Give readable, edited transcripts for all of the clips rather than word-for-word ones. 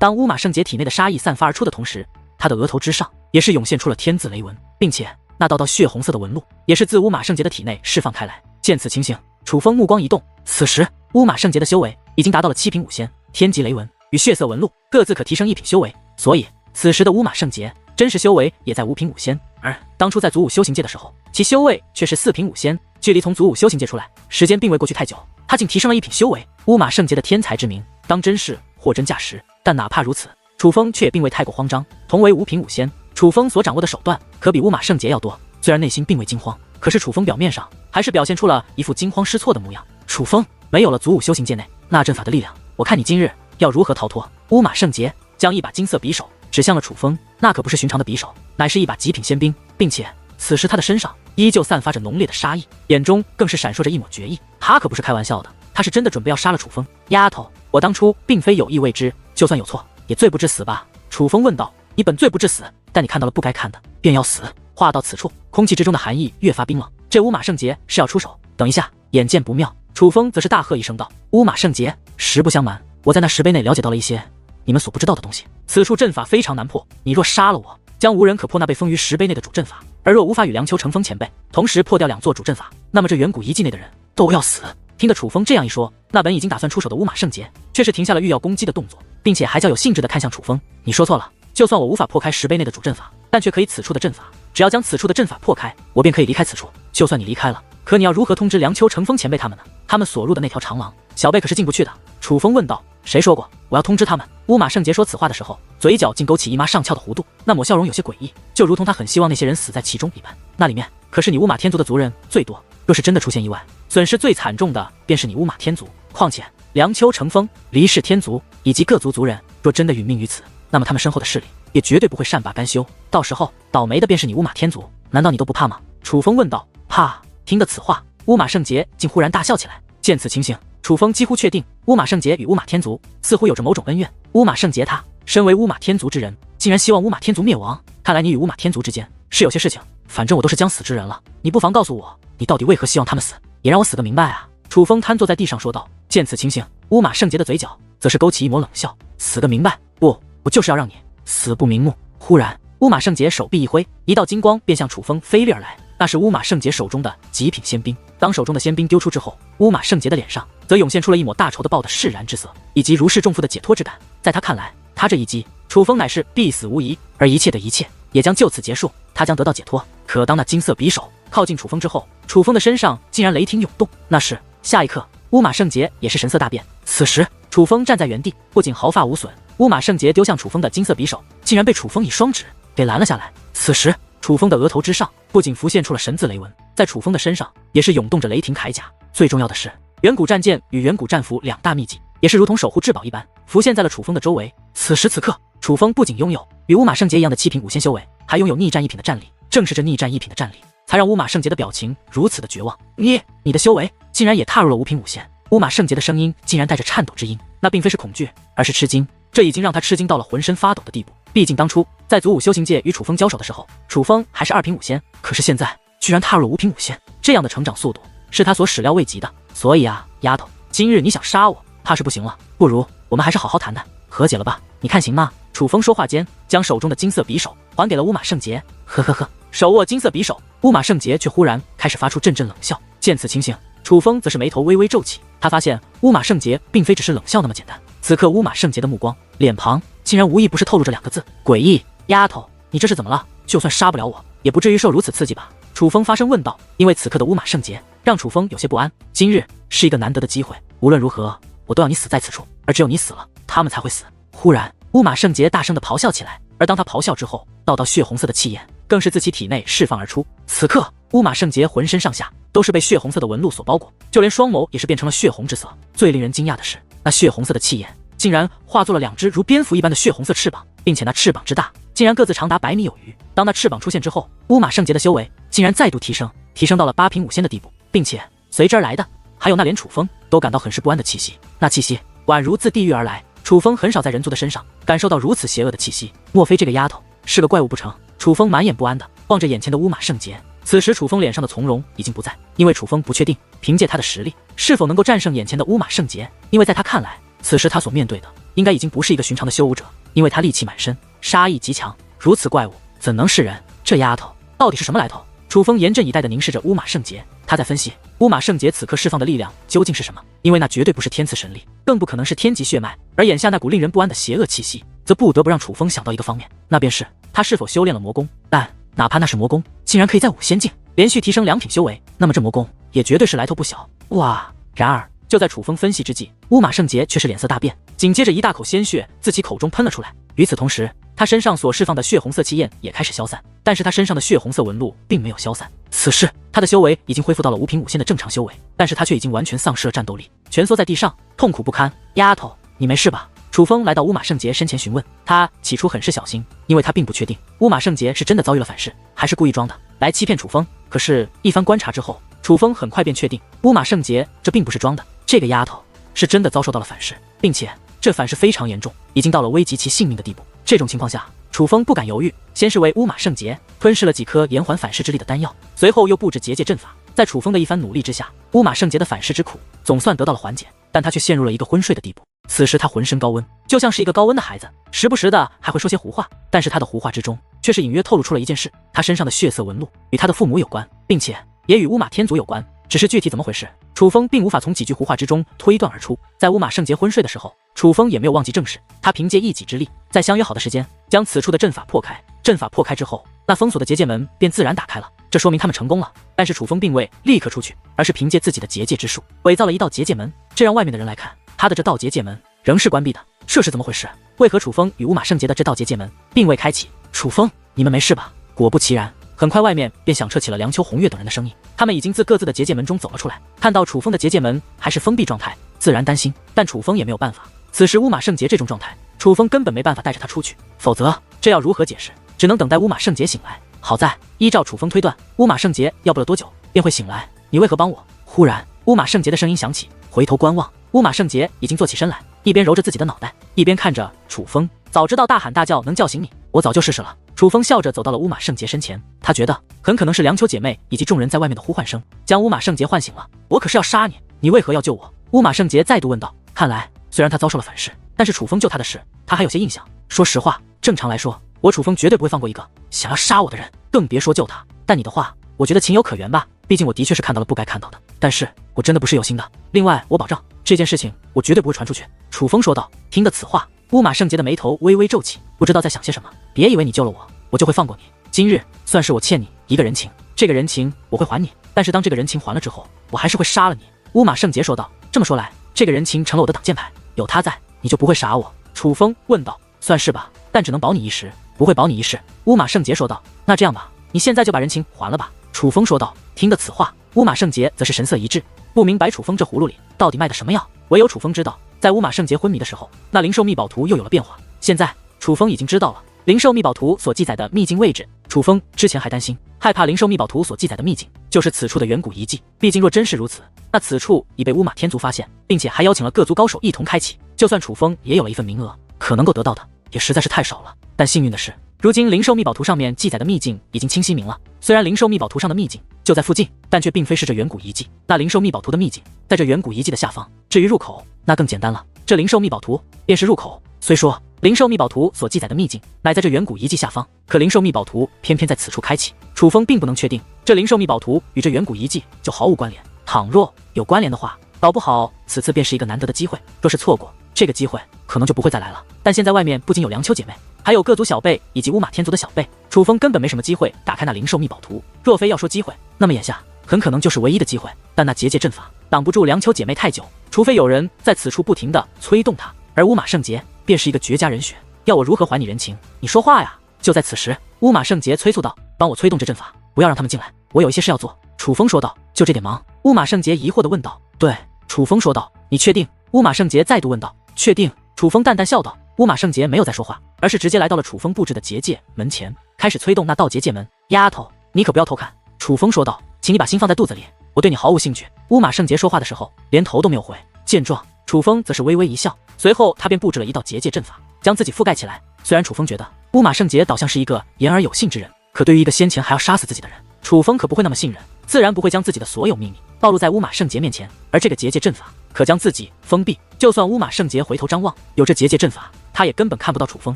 当乌马圣杰体内的杀意散发而出的同时，他的额头之上也是涌现出了天字雷纹，并且那道血红色的纹路也是自乌马圣杰的体内释放开来。见此情形，楚风目光一动，此时乌马圣杰的修为已经达到了7品5仙，天级雷纹与血色纹路各自可提升1品修为，所以此时的乌马圣杰真实修为也在5品5仙，而当初在祖武修行界的时候，其修为却是4品5仙，距离从祖武修行界出来时间并未过去太久，他竟提升了1品修为。乌马圣杰的天才之名当真是货真价实，但哪怕如此，楚风却也并未太过慌张。同为5品5仙，楚风所掌握的手段可比乌马圣杰要多，虽然内心并未惊慌，可是楚风表面上还是表现出了一副惊慌失措的模样。楚风，没有了祖武修行界内那阵法的力量，我看你今日要如何逃脱？乌马圣杰将一把金色匕首指向了楚风，那可不是寻常的匕首，乃是一把极品仙兵，并且此时他的身上依旧散发着浓烈的杀意，眼中更是闪烁着一抹决意。他可不是开玩笑的，他是真的准备要杀了楚风。丫头，我当初并非有意为之，就算有错，也罪不至死吧？楚风问道。你本罪不至死，但你看到了不该看的，便要死。话到此处，空气之中的寒意越发冰冷，这乌马圣杰是要出手。等一下，眼见不妙，楚风则是大喝一声道：乌马圣杰，实不相瞒，我在那石碑内了解到了一些你们所不知道的东西。此处阵法非常难破，你若杀了我，将无人可破那被封于石碑内的主阵法，而若无法与梁秋成风前辈同时破掉2座主阵法，那么这远古遗迹内的人都要死。听得楚风这样一说，那本已经打算出手的乌马圣杰却是停下了欲要攻击的动作，并且还较有兴致地看向楚风。你说错了，就算我无法破开石碑内的主阵法，但却可以此处的阵法，只要将此处的阵法破开，我便可以离开此处。就算你离开了，可你要如何通知梁秋成风前辈他们呢？他们所入的那条长廊，小辈可是进不去的。楚风问道。谁说过我要通知他们？乌马圣杰说此话的时候，嘴角竟勾起一抹上翘的弧度，那抹笑容有些诡异，就如同他很希望那些人死在其中一般。那里面可是你乌马天族的族人最多，若是真的出现意外，损失最惨重的便是你乌马天族。况且梁秋成风、黎氏天族以及各族族人若真的殒命于此，那么他们身后的势力也绝对不会善罢甘休，到时候倒霉的便是你乌马天族。难道你都不怕吗？楚风问道。怕。听得此话，乌马圣杰竟忽然大笑起来。见此情形，楚风几乎确定乌马圣杰与乌马天族似乎有着某种恩怨。乌马圣杰他身为乌马天族之人，竟然希望乌马天族灭亡，看来你与乌马天族之间是有些事情。反正我都是将死之人了，你不妨告诉我，你到底为何希望他们死，也让我死个明白啊！楚风瘫坐在地上说道。见此情形，乌马圣杰的嘴角则是勾起一抹冷笑。死个明白？不，我就是要让你死不瞑目。忽然，乌马圣杰手臂一挥，一道金光便向楚风飞掠而来，那是乌马圣杰手中的极品仙兵。当手中的仙兵丢出之后，乌马圣杰的脸上则涌现出了一抹大仇的报的释然之色，以及如释重负的解脱之感。在他看来，他这一击，楚风乃是必死无疑，而一切的一切也将就此结束，他将得到解脱。可当那金色匕首靠近楚风之后，楚风的身上竟然雷霆涌动。那是下一刻，乌马圣杰也是神色大变。此时，楚风站在原地，不仅毫发无损，乌马圣杰丢向楚风的金色匕首竟然被楚风以双指给拦了下来。此时，楚风的额头之上不仅浮现出了神字雷纹，在楚风的身上也是涌动着雷霆铠甲。最重要的是，远古战剑与远古战符2大秘籍也是如同守护至宝一般浮现在了楚风的周围。此时此刻，楚风不仅拥有与乌马圣杰一样的7品5仙修为，还拥有逆战1品的战力。正是这逆战1品的战力，才让乌马圣杰的表情如此的绝望。你的修为竟然也踏入了5品5仙？乌马圣杰的声音竟然带着颤抖之音，那并非是恐惧，而是吃惊。这已经让他吃惊到了浑身发抖的地步。毕竟当初在祖武修行界与楚风交手的时候，楚风还是2品5仙，可是现在居然踏入了5品5仙，这样的成长速度是他所始料未及的。所以啊，丫头，今日你想杀我，怕是不行了。不如我们还是好好谈谈，和解了吧？你看行吗？楚风说话间，将手中的金色匕首还给了乌马圣杰。呵呵呵，手握金色匕首，乌马圣杰却忽然开始发出阵阵冷笑。见此情形，楚风则是眉头微微皱起，他发现乌马圣杰并非只是冷笑那么简单。此刻乌马圣杰的目光脸庞竟然无一不是透露着2个字：诡异。丫头，你这是怎么了？就算杀不了我，也不至于受如此刺激吧？楚风发声问道。因为此刻的乌马圣杰让楚风有些不安，今日是一个难得的机会，无论如何我都要你死在此处，而只有你死了，他们才会死。忽然，乌马圣杰大声地咆哮起来，而当他咆哮之后，道血红色的气焰更是自其体内释放而出。此刻，乌马圣杰浑身上下都是被血红色的纹路所包裹，就连双眸也是变成了血红之色。最令人惊讶的是，那血红色的气焰竟然化作了2只如蝙蝠一般的血红色翅膀，并且那翅膀之大，竟然各自长达100米有余。当那翅膀出现之后，乌马圣杰的修为竟然再度提升到了8品5仙的地步，并且随之而来的还有那连楚风都感到很是不安的气息，那气息宛如自地狱而来。楚风很少在人族的身上感受到如此邪恶的气息，莫非这个丫头是个怪物不成？楚风满眼不安地望着眼前的乌马圣杰。此时楚风脸上的从容已经不在，因为楚风不确定凭借他的实力是否能够战胜眼前的乌马圣杰，因为在他看来，此时他所面对的应该已经不是一个寻常的修武者，因为他戾气满身，杀意极强，如此怪物怎能是人？这丫头到底是什么来头？楚风严阵以待地凝视着乌马圣杰，他在分析乌马圣杰此刻释放的力量究竟是什么，因为那绝对不是天赐神力，更不可能是天级血脉，而眼下那股令人不安的邪恶气息，则不得不让楚风想到一个方面，那便是他是否修炼了魔功。但哪怕那是魔功，竟然可以在5仙境连续提升2品修为，那么这魔功也绝对是来头不小。哇！然而就在楚风分析之际，乌马圣杰却是脸色大变，紧接着一大口鲜血自其口中喷了出来。与此同时，他身上所释放的血红色气焰也开始消散，但是他身上的血红色纹路并没有消散。此时他的修为已经恢复到了5品5仙的正常修为，但是他却已经完全丧失了战斗力，蜷缩在地上，痛苦不堪。丫头，你没事吧？楚风来到乌马圣杰身前询问，他起初很是小心，因为他并不确定乌马圣杰是真的遭遇了反噬，还是故意装的来欺骗楚风。可是，一番观察之后，楚风很快便确定乌马圣杰这并不是装的，这个丫头是真的遭受到了反噬，并且这反噬非常严重，已经到了危及其性命的地步。这种情况下，楚风不敢犹豫，先是为乌马圣杰吞噬了几颗延缓反噬之力的丹药，随后又布置结界阵法。在楚风的一番努力之下，乌马圣杰的反噬之苦总算得到了缓解，但他却陷入了一个昏睡的地步。此时他浑身高温，就像是一个高温的孩子，时不时的还会说些胡话，但是他的胡话之中却是隐约透露出了一件事，他身上的血色纹路与他的父母有关，并且也与乌马天族有关，只是具体怎么回事，楚风并无法从几句胡话之中推断而出。在乌马圣杰昏睡的时候，楚风也没有忘记正事，他凭借一己之力，在相约好的时间将此处的阵法破开。阵法破开之后，那封锁的结界门便自然打开了，这说明他们成功了。但是楚风并未立刻出去，而是凭借自己的结界之术伪造了一道结界门，这让外面的人来看，他的这道结界门仍是关闭的。这是怎么回事？为何楚风与乌马圣杰的这道结界门并未开启？楚风，你们没事吧？果不其然，很快外面便响彻起了梁秋、红月等人的声音，他们已经自各自的结界门中走了出来，看到楚风的结界门还是封闭状态，自然担心，但楚风也没有办法。此时乌马圣杰这种状态，楚风根本没办法带着他出去，否则这要如何解释？只能等待乌马圣杰醒来。好在依照楚风推断，乌马圣杰要不了多久便会醒来，你为何帮我？忽然乌马圣杰的声音响起，回头观望，乌马圣杰已经坐起身来，一边揉着自己的脑袋，一边看着楚风。早知道大喊大叫能叫醒你，我早就试试了。楚风笑着走到了乌马圣杰身前，他觉得很可能是梁秋姐妹以及众人在外面的呼唤声将乌马圣杰唤醒了。我可是要杀你，你为何要救我？乌马圣杰再度问道。看来虽然他遭受了反噬，但是楚风救他的事他还有些印象。说实话，正常来说，我楚风绝对不会放过一个想要杀我的人，更别说救他。但你的话我觉得情有可原吧，毕竟我的确是看到了不该看到的，但是我真的不是有心的。另外我保证这件事情我绝对不会传出去。楚风说道。听得此话，乌马圣杰的眉头微微皱起，不知道在想些什么。别以为你救了我，我就会放过你。今日算是我欠你一个人情，这个人情我会还你，但是当这个人情还了之后，我还是会杀了你。乌马圣杰说道。这么说来，这个人情成了我的挡箭牌，有他在，你就不会杀我？楚风问道。算是吧，但只能保你一时，不会保你一世。乌马圣杰说道。那这样吧，你现在就把人情还了吧。楚风说道。听得此话，乌马圣杰则是神色一滞，不明白楚风这葫芦里到底卖的什么药。唯有楚风知道，在乌马圣杰昏迷的时候，那灵兽秘宝图又有了变化。现在楚风已经知道了灵兽秘宝图所记载的秘境位置。楚风之前还担心，害怕灵兽秘宝图所记载的秘境就是此处的远古遗迹，毕竟若真是如此，那此处已被乌马天族发现，并且还邀请了各族高手一同开启，就算楚风也有了一份名额，可能够得到的也实在是太少了。但幸运的是，如今灵兽秘宝图上面记载的秘境已经清晰明了。虽然灵兽秘宝图上的秘境就在附近，但却并非是这远古遗迹。那灵兽秘宝图的秘境在这远古遗迹的下方，至于入口，那更简单了，这灵兽秘宝图便是入口。虽说灵兽秘宝图所记载的秘境乃在这远古遗迹下方，可灵兽秘宝图偏偏在此处开启。楚风并不能确定这灵兽秘宝图与这远古遗迹就毫无关联，倘若有关联的话，搞不好此次便是一个难得的机会，若是错过这个机会，可能就不会再来了。但现在外面不仅有梁秋姐妹，还有各族小辈以及乌马天族的小辈，楚风根本没什么机会打开那灵兽秘宝图。若非要说机会，那么眼下很可能就是唯一的机会。但那结界阵法挡不住梁秋姐妹太久，除非有人在此处不停地催动它，而乌马圣杰便是一个绝佳人选。要我如何还你人情？你说话呀！就在此时，乌马圣杰催促道：“帮我催动这阵法，不要让他们进来，我有一些事要做。”楚风说道：“就这点忙？”乌马圣杰疑惑地问道：“对。”楚风说道：“你确定？”乌马圣杰再度问道：“确定？”楚风淡淡笑道。乌马圣杰没有再说话，而是直接来到了楚风布置的结界门前，开始催动那道结界门。丫头，你可不要偷看！”楚风说道：“请你把心放在肚子里，我对你毫无兴趣。”乌马圣杰说话的时候，连头都没有回。见状，楚风则是微微一笑，随后他便布置了一道结界阵法，将自己覆盖起来。虽然楚风觉得乌马圣杰倒像是一个言而有信之人，可对于一个先前还要杀死自己的人，楚风可不会那么信任，自然不会将自己的所有秘密暴露在乌马圣杰面前。而这个结界阵法可将自己封闭。就算乌马圣杰回头张望，有这结界阵法，他也根本看不到楚风，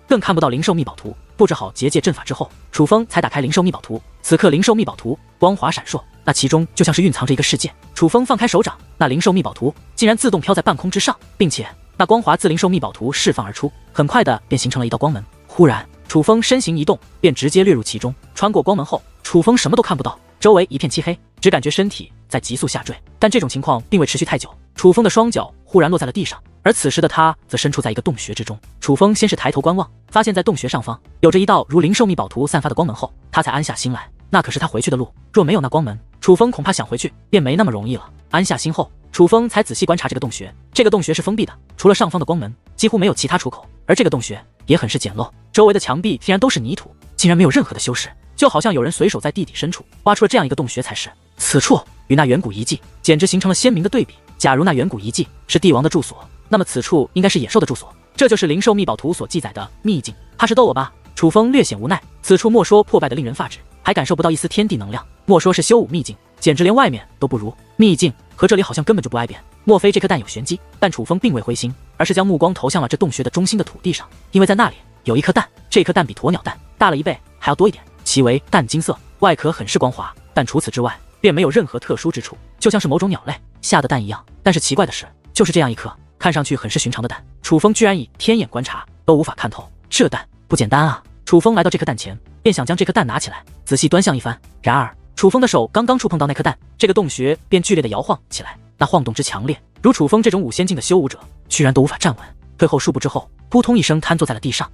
更看不到灵兽秘宝图。布置好结界阵法之后，楚风才打开灵兽秘宝图。此刻灵兽秘宝图光华闪烁，那其中就像是蕴藏着一个世界。楚风放开手掌，那灵兽秘宝图竟然自动飘在半空之上，并且那光华自灵兽秘宝图释放而出，很快的便形成了一道光门。忽然，楚风身形一动，便直接掠入其中。穿过光门后，楚风什么都看不到，周围一片漆黑，只感觉身体在急速下坠。但这种情况并未持续太久，楚风的双脚忽然落在了地上，而此时的他则身处在一个洞穴之中。楚风先是抬头观望，发现在洞穴上方有着一道如灵兽秘宝图散发的光门后，他才安下心来。那可是他回去的路，若没有那光门，楚风恐怕想回去便没那么容易了。安下心后，楚风才仔细观察这个洞穴。这个洞穴是封闭的，除了上方的光门，几乎没有其他出口。而这个洞穴也很是简陋，周围的墙壁竟然都是泥土，竟然没有任何的修饰，就好像有人随手在地底深处挖出了这样一个洞穴才是。此处与那远古遗迹简直形成了鲜明的对比。假如那远古遗迹是帝王的住所，那么此处应该是野兽的住所。这就是灵兽秘宝图所记载的秘境，怕是逗我吧？楚风略显无奈，此处莫说破败的令人发指，还感受不到一丝天地能量，莫说是修武秘境，简直连外面都不如。秘境和这里好像根本就不挨边，莫非这颗蛋有玄机？但楚风并未灰心，而是将目光投向了这洞穴的中心的土地上，因为在那里有一颗蛋，这颗蛋比鸵鸟蛋大了1倍，还要多一点，其为淡金色，外壳很是光滑，但除此之外便没有任何特殊之处，就像是某种鸟类下的蛋一样。但是奇怪的是，就是这样一颗看上去很是寻常的蛋，楚风居然以天眼观察都无法看透，这蛋不简单啊！楚风来到这颗蛋前，便想将这颗蛋拿起来，仔细端详一番。然而，楚风的手刚刚触碰到那颗蛋，这个洞穴便剧烈的摇晃起来，那晃动之强烈，如楚风这种武仙境的修武者，居然都无法站稳，退后数步之后，扑通一声瘫坐在了地上。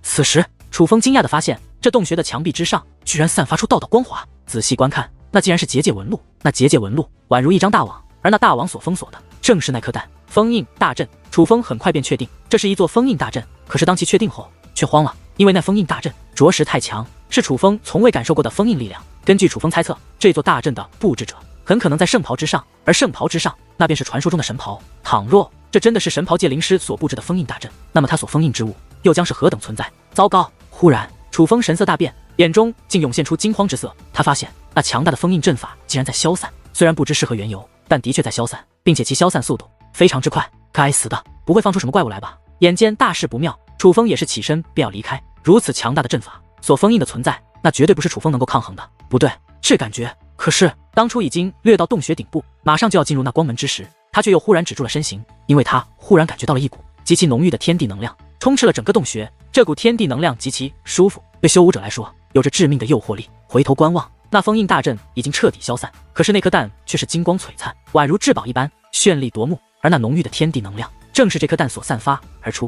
此时，楚风惊讶的发现，这洞穴的墙壁之上居然散发出道道光华，仔细观看，那竟然是结界纹路。那结界纹路宛如一张大网，而那大网所封锁的正是那颗蛋。封印大阵，楚风很快便确定这是一座封印大阵。可是当其确定后，却慌了，因为那封印大阵着实太强，是楚风从未感受过的封印力量。根据楚风猜测，这座大阵的布置者很可能在圣袍之上，而圣袍之上，那便是传说中的神袍。倘若这真的是神袍界灵师所布置的封印大阵，那么他所封印之物又将是何等存在？糟糕！忽然，楚风神色大变，眼中竟涌现出惊慌之色。他发现那强大的封印阵法竟然在消散，虽然不知是何缘由，但的确在消散，并且其消散速度非常之快。该死的，不会放出什么怪物来吧？眼见大事不妙，楚风也是起身便要离开。如此强大的阵法所封印的存在，那绝对不是楚风能够抗衡的。不对，这感觉……可是当初已经掠到洞穴顶部，马上就要进入那光门之时，他却又忽然止住了身形，因为他忽然感觉到了一股极其浓郁的天地能量充斥了整个洞穴。这股天地能量极其舒服，对修武者来说有着致命的诱惑力。回头观望，那封印大阵已经彻底消散，可是那颗蛋却是金光璀璨，宛如至宝一般，绚丽夺目。而那浓郁的天地能量正是这颗蛋所散发而出。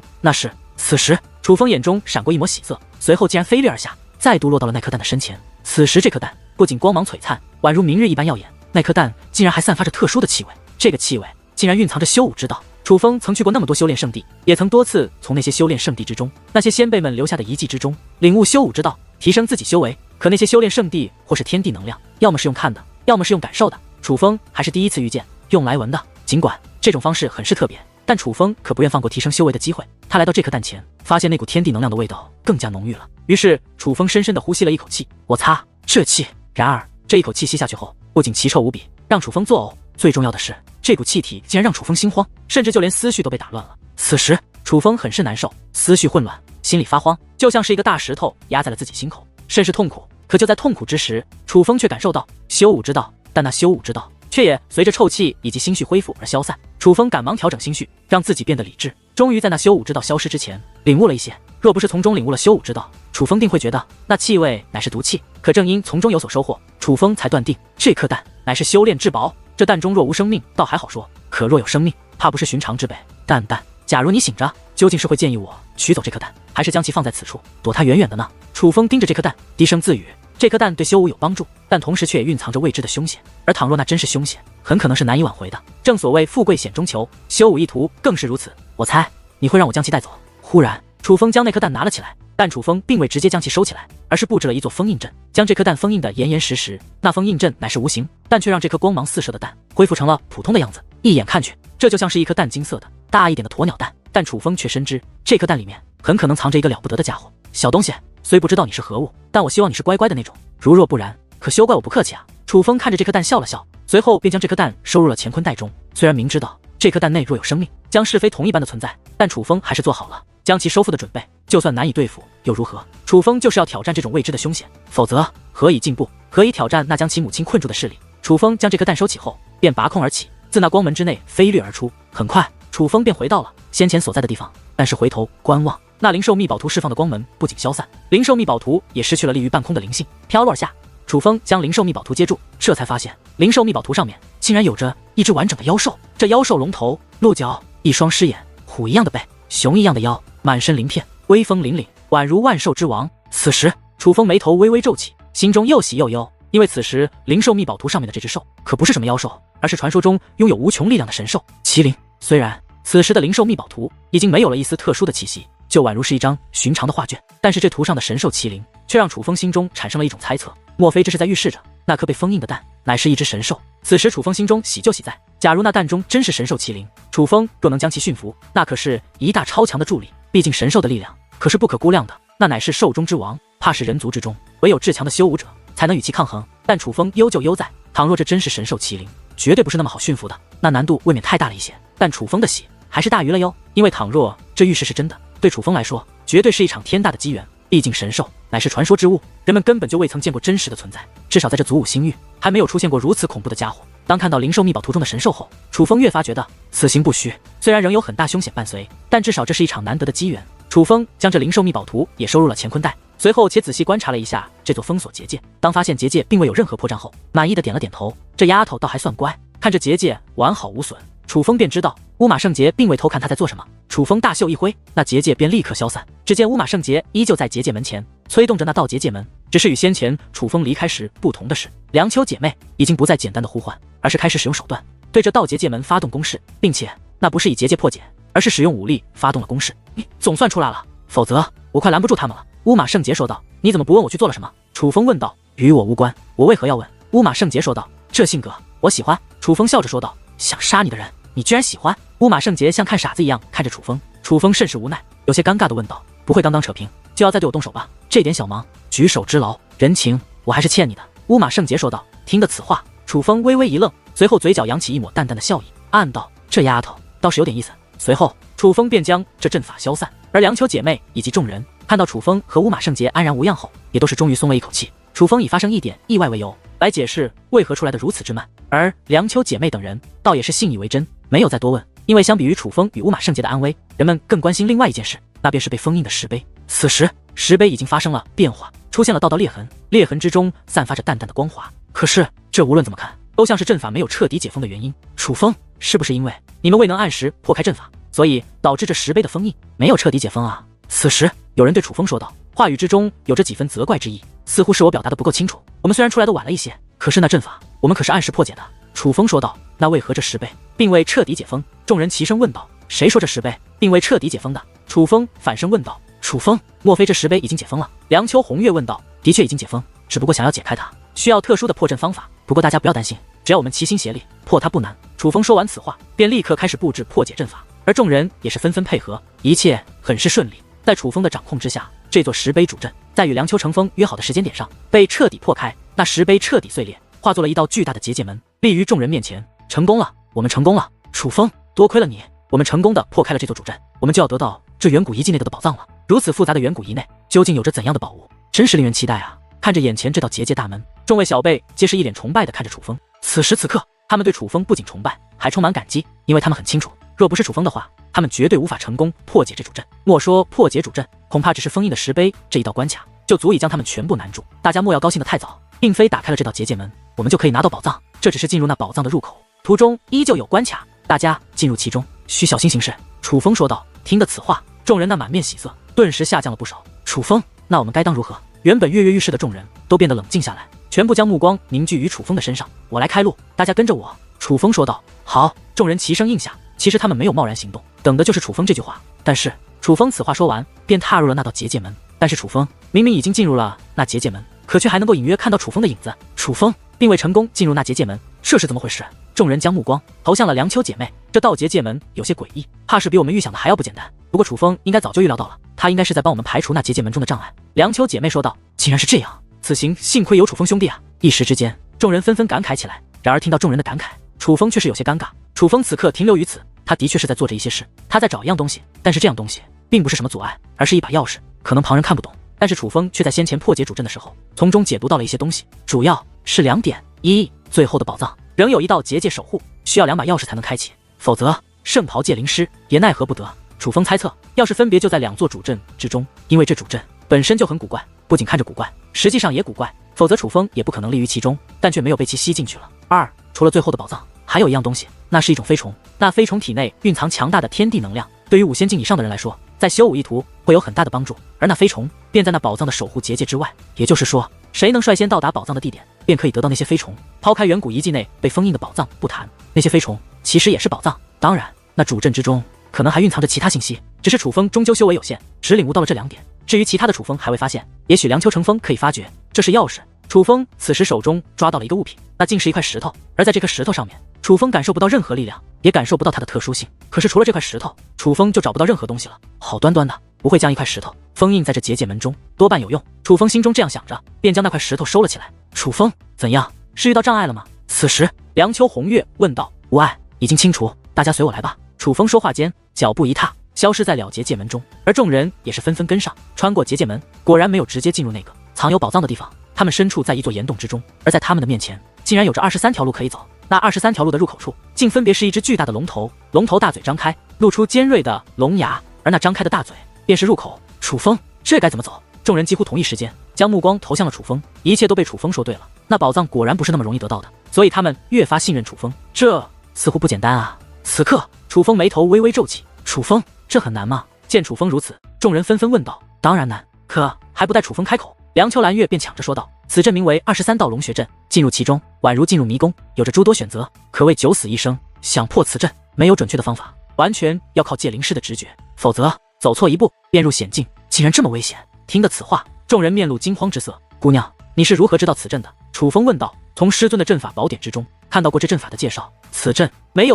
此时楚风眼中闪过一抹喜色，随后竟然飞掠而下，再度落到了那颗蛋的身前。此时这颗蛋不仅光芒璀璨，宛如明日一般耀眼，那颗蛋竟然还散发着特殊的气味，这个气味竟然蕴藏着修武之道。楚风曾去过那么多修炼圣地，也曾多次从那些修炼圣地之中，那些先辈们留下的遗迹之中领悟修武之道，提升自己修为。可那些修炼圣地或是天地能量，要么是用看的，要么是用感受的，楚风还是第一次遇见用来闻的。尽管这种方式很是特别，但楚风可不愿放过提升修为的机会。他来到这颗蛋前，发现那股天地能量的味道更加浓郁了。于是楚风深深地呼吸了一口气，我擦，这气！然而这一口气吸下去后，不仅奇臭无比，让楚风作呕，最重要的是这股气体竟然让楚风心慌，甚至就连思绪都被打乱了。此时楚风很是难受，思绪混乱，心里发慌，就像是一个大石头压在了自己心口，甚是痛苦。可就在痛苦之时，楚风却感受到修武之道，但那修武之道却也随着臭气以及心绪恢复而消散。楚风赶忙调整心绪，让自己变得理智，终于在那修武之道消失之前领悟了一些。若不是从中领悟了修武之道，楚风定会觉得那气味乃是毒气。可正因从中有所收获，楚风才断定这颗蛋乃是修炼至宝。这蛋中若无生命倒还好说，可若有生命，怕不是寻常之辈。蛋，假如你醒着，究竟是会建议我取走这颗蛋，还是将其放在此处躲它远远的呢？楚风盯着这颗蛋低声自语，这颗蛋对修武有帮助，但同时却也蕴藏着未知的凶险，而倘若那真是凶险，很可能是难以挽回的。正所谓富贵险中求，修武一途更是如此。我猜你会让我将其带走。忽然楚风将那颗蛋拿了起来，但楚风并未直接将其收起来，而是布置了一座封印阵，将这颗蛋封印得严严实实。那封印阵乃是无形，但却让这颗光芒四射的蛋恢复成了普通的样子，一眼看去，这就像是一颗淡金色的大一点的鸵鸟蛋。但楚风却深知这颗蛋里面很可能藏着一个了不得的家伙。小东西，虽不知道你是何物，但我希望你是乖乖的那种，如若不然，可休怪我不客气啊。楚风看着这颗蛋笑了笑，随后便将这颗蛋收入了乾坤袋中。虽然明知道这颗蛋内若有生命，将是非同一般的存在。但楚风还是做好了将其收复的准备。就算难以对付又如何？楚风就是要挑战这种未知的凶险，否则何以进步？何以挑战那将其母亲困住的势力？楚风将这颗蛋收起后，便拔空而起，自那光门之内飞掠而出。很快，楚风便回到了先前所在的地方。但是回头观望，那灵兽秘宝图释放的光门不仅消散，灵兽秘宝图也失去了立于半空的灵性，飘落下。楚风将灵兽秘宝图接住，这才发现灵兽秘宝图上面竟然有着一只完整的妖兽。这妖兽龙头、鹿角，一双狮眼，虎一样的背，熊一样的腰，满身鳞片，威风凛凛，宛如万兽之王。此时，楚风眉头微微皱起，心中又喜又忧，因为此时灵兽秘宝图上面的这只兽可不是什么妖兽，而是传说中拥有无穷力量的神兽麒麟。虽然此时的灵兽秘宝图已经没有了一丝特殊的气息，就宛如是一张寻常的画卷，但是这图上的神兽麒麟却让楚风心中产生了一种猜测，莫非这是在预示着那颗被封印的蛋乃是一只神兽？此时楚风心中喜就喜在，假如那蛋中真是神兽麒麟，楚风若能将其驯服，那可是一大超强的助力。毕竟神兽的力量可是不可估量的，那乃是兽中之王，怕是人族之中唯有至强的修武者才能与其抗衡。但楚风忧就忧在，倘若这真是神兽麒麟，绝对不是那么好驯服的，那难度未免太大了一些。但楚风的喜还是大于了忧，因为倘若这预示是真的，对楚风来说绝对是一场天大的机缘。毕竟神兽乃是传说之物，人们根本就未曾见过真实的存在，至少在这祖武星域还没有出现过如此恐怖的家伙。当看到灵兽秘宝图中的神兽后，楚风越发觉得此行不虚，虽然仍有很大凶险伴随，但至少这是一场难得的机缘。楚风将这灵兽秘宝图也收入了乾坤袋，随后且仔细观察了一下这座封锁结界。当发现结界并未有任何破绽后，满意的点了点头，这丫头倒还算乖，看着结界完好无损，楚风便知道乌马圣杰并未偷看他在做什么。楚风大袖一挥，那结界便立刻消散。只见乌马圣杰依旧在结界门前催动着那道结界门，只是与先前楚风离开时不同的是，凉秋姐妹已经不再简单的呼唤，而是开始使用手段对这道结界门发动攻势，并且那不是以结界破解，而是使用武力发动了攻势。你总算出来了，否则我快拦不住他们了。乌马圣杰说道。你怎么不问我去做了什么？楚风问道。与我无关，我为何要问？乌马圣杰说道。这性格我喜欢。楚风笑着说道。想杀你的人你居然喜欢？乌马圣杰像看傻子一样看着楚风，楚风甚是无奈，有些尴尬的问道。不会刚刚扯平就要再对我动手吧？这点小忙举手之劳，人情我还是欠你的。乌马圣杰说道。听得此话，楚风微微一愣，随后嘴角扬起一抹淡淡的笑意，暗道这丫头倒是有点意思。随后楚风便将这阵法消散，而凉秋姐妹以及众人看到楚风和乌马圣杰安然无恙后，也都是终于松了一口气。楚风以发生一点意外为由来解释为何出来的如此之慢，而凉秋姐妹等人倒也是信以为真，没有再多问。因为相比于楚风与乌马圣杰的安危，人们更关心另外一件事，那便是被封印的石碑。此时石碑已经发生了变化，出现了道道裂痕，裂痕之中散发着淡淡的光华。可是这无论怎么看都像是阵法没有彻底解封的原因。楚风，是不是因为你们未能按时破开阵法，所以导致这石碑的封印没有彻底解封啊？此时有人对楚风说道，话语之中有着几分责怪之意，似乎是我表达的不够清楚。我们虽然出来的晚了一些，可是那阵法我们可是按时破解的。楚风说道。那为何这石碑并未彻底解封？众人齐声问道。谁说这石碑并未彻底解封的？楚风反身问道。楚风，莫非这石碑已经解封了？凉秋红月问道。的确已经解封，只不过想要解开它需要特殊的破阵方法，不过大家不要担心，只要我们齐心协力，破它不难。楚风说完此话，便立刻开始布置破解阵法，而众人也是纷纷配合，一切很是顺利。在楚风的掌控之下，这座石碑主阵在与凉秋成风约好的时间点上被彻底破开，那石碑彻底碎裂，化作了一道巨大的结界门，立于众人面前。成功了，我们成功了！楚风，多亏了你，我们成功的破开了这座主阵，我们就要得到这远古遗迹内的宝藏了。如此复杂的远古遗内，究竟有着怎样的宝物？真是令人期待啊！看着眼前这道结界大门，众位小辈皆是一脸崇拜的看着楚风。此时此刻，他们对楚风不仅崇拜，还充满感激，因为他们很清楚，若不是楚风的话，他们绝对无法成功破解这主阵。莫说破解主阵，恐怕只是封印的石碑这一道关卡，就足以将他们全部难住。大家莫要高兴得太早，并非打开了这道结界门，我们就可以拿到宝藏，这只是进入那宝藏的入口，途中依旧有关卡，大家进入其中需小心行事。楚风说道。听得此话，众人那满面喜色顿时下降了不少。楚风，那我们该当如何？原本跃跃欲试的众人都变得冷静下来，全部将目光凝聚于楚风的身上。我来开路，大家跟着我。楚风说道。好，众人齐声应下。其实他们没有贸然行动，等的就是楚风这句话。但是楚风此话说完，便踏入了那道结界门。但是楚风明明已经进入了那结界门，可却还能够隐约看到楚风的影子。楚风并未成功进入那结界门，这是怎么回事？众人将目光投向了凉秋姐妹。这道结界门有些诡异，怕是比我们预想的还要不简单。不过楚风应该早就预料到了，他应该是在帮我们排除那结界门中的障碍。凉秋姐妹说道。竟然是这样，此行幸亏有楚风兄弟啊！一时之间，众人纷纷感慨起来。然而听到众人的感慨，楚风却是有些尴尬。楚风此刻停留于此，他的确是在做着一些事，他在找一样东西，但是这样东西并不是什么阻碍，而是一把钥匙。可能旁人看不懂，但是楚风却在先前破解主阵的时候，从中解读到了一些东西，主要是2点：一，最后的宝藏仍有一道结界守护，需要2把钥匙才能开启，否则圣袍戒灵师也奈何不得。楚风猜测，钥匙分别就在2座主阵之中，因为这主阵本身就很古怪，不仅看着古怪，实际上也古怪，否则楚风也不可能立于其中，但却没有被其吸进去了。2，除了最后的宝藏，还有一样东西，那是一种飞虫，那飞虫体内蕴藏强大的天地能量，对于5仙境以上的人来说，在修武一途会有很大的帮助，而那飞虫便在那宝藏的守护结界之外，也就是说，谁能率先到达宝藏的地点，便可以得到那些飞虫。抛开远古遗迹内被封印的宝藏不谈，那些飞虫其实也是宝藏。当然，那主阵之中可能还蕴藏着其他信息，只是楚风终究修为有限，只领悟到了这2点。至于其他的，楚风还未发现，也许梁秋成风可以发觉。这是钥匙。楚风此时手中抓到了一个物品，那竟是一块石头，而在这颗石头上面，楚风感受不到任何力量，也感受不到它的特殊性。可是除了这块石头，楚风就找不到任何东西了。好端端的，不会将一块石头封印在这结界门中，多半有用。楚风心中这样想着，便将那块石头收了起来。楚风，怎样？是遇到障碍了吗？此时，梁秋红月问道。无碍，已经清除，大家随我来吧。楚风说话间，脚步一踏，消失在了结界门中，而众人也是纷纷跟上，穿过结界门，果然没有直接进入那个藏有宝藏的地方。他们身处在一座岩洞之中，而在他们的面前，竟然有着23条路可以走。那23条路的入口处，竟分别是一只巨大的龙头，龙头大嘴张开，露出尖锐的龙牙，而那张开的大嘴便是入口。楚风，这该怎么走？众人几乎同一时间将目光投向了楚风，一切都被楚风说对了。那宝藏果然不是那么容易得到的，所以他们越发信任楚风。这似乎不简单啊！此刻，楚风眉头微微皱起。楚风，这很难吗？见楚风如此，众人纷纷问道。当然难。可还不待楚风开口，梁秋兰月便抢着说道：“此阵名为23道龙穴阵，进入其中，宛如进入迷宫，有着诸多选择，可谓九死一生。想破此阵，没有准确的方法，完全要靠戒灵师的直觉，否则走错一步便入险境。竟然这么危险！”听得此话，众人面露惊慌之色。姑娘，你是如何知道此阵的？楚风问道。从师尊的阵法宝典之中看到过这阵法的介绍，此阵